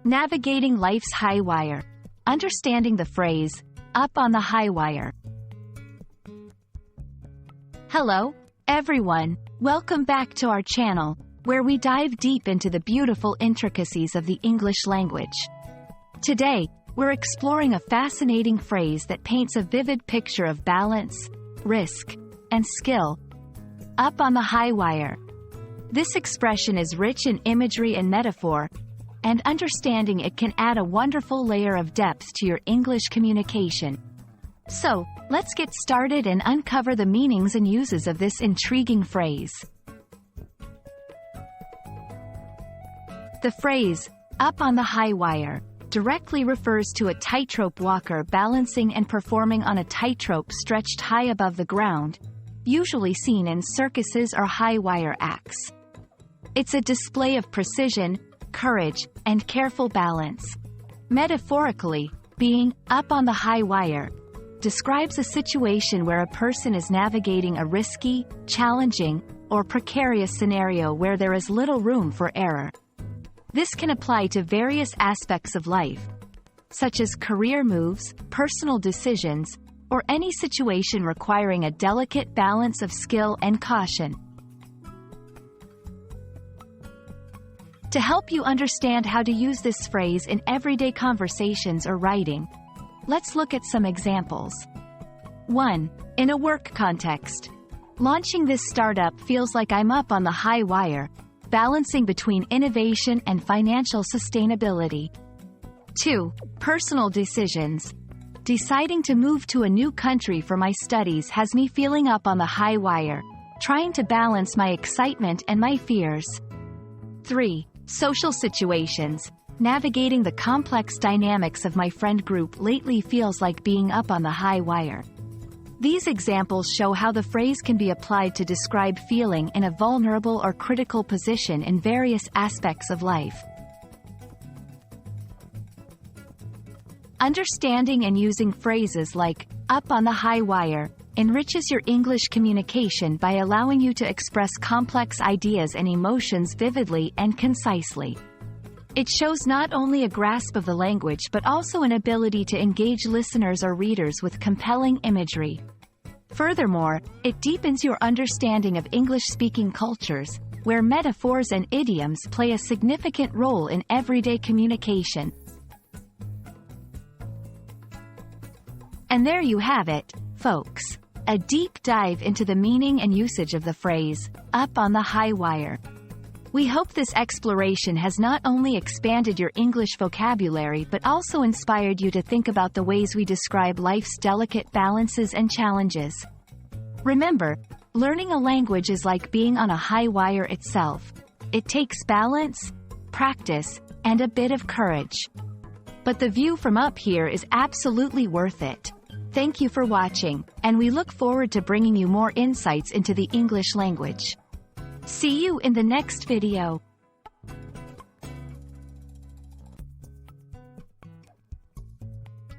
Navigating life's high wire. Understanding the phrase, up on the high wire. Hello, everyone. Welcome back to our channel, where we dive deep into the beautiful intricacies of the English language. Today, we're exploring a fascinating phrase that paints a vivid picture of balance, risk, and skill. Up on the high wire. This expression is rich in imagery and metaphor, and understanding it can add a wonderful layer of depth to your English communication. So, let's get started and uncover the meanings and uses of this intriguing phrase. The phrase, up on the high wire, directly refers to a tightrope walker balancing and performing on a tightrope stretched high above the ground, usually seen in circuses or high wire acts. It's a display of precision, courage, and careful balance. Metaphorically, being up on the high wire describes a situation where a person is navigating a risky, challenging, or precarious scenario where there is little room for error. This can apply to various aspects of life, such as career moves, personal decisions, or any situation requiring a delicate balance of skill and caution. To help you understand how to use this phrase in everyday conversations or writing, let's look at some examples. 1. In a work context. Launching this startup feels like I'm up on the high wire, balancing between innovation and financial sustainability. 2. Personal decisions. Deciding to move to a new country for my studies has me feeling up on the high wire, trying to balance my excitement and my fears. 3. Social situations. Navigating the complex dynamics of my friend group lately feels like being up on the high wire. These examples show how the phrase can be applied to describe feeling in a vulnerable or critical position in various aspects of life. Understanding and using phrases like, up on the high wire, enriches your English communication by allowing you to express complex ideas and emotions vividly and concisely. It shows not only a grasp of the language but also an ability to engage listeners or readers with compelling imagery. Furthermore, it deepens your understanding of English-speaking cultures, where metaphors and idioms play a significant role in everyday communication. And there you have it, folks. A deep dive into the meaning and usage of the phrase, up on the high wire. We hope this exploration has not only expanded your English vocabulary but also inspired you to think about the ways we describe life's delicate balances and challenges. Remember, learning a language is like being on a high wire itself. It takes balance, practice, and a bit of courage. But the view from up here is absolutely worth it. Thank you for watching, and we look forward to bringing you more insights into the English language. See you in the next video.